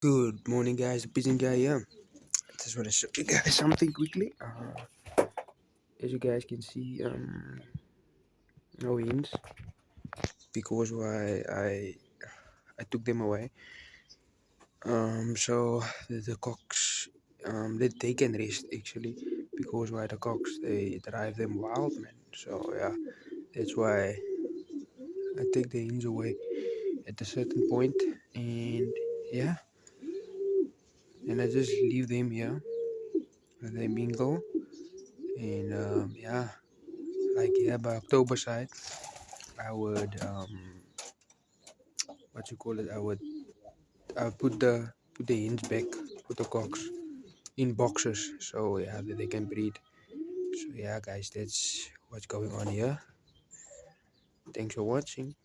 Good morning, guys. Pigeon guy here. Just want to show you guys something quickly. As you guys can see, no hints because why I took them away. So the cocks, they can rest actually because why the cocks they drive them wild, man. So yeah, that's why I take the hens away at a certain point, and yeah, and I just leave them here. They mingle, and yeah. Like yeah, by October side, I would what you call it? I would put the hens back, put the cocks in boxes, so yeah, that they can breed. So yeah, guys, that's what's going on here. Thanks for watching.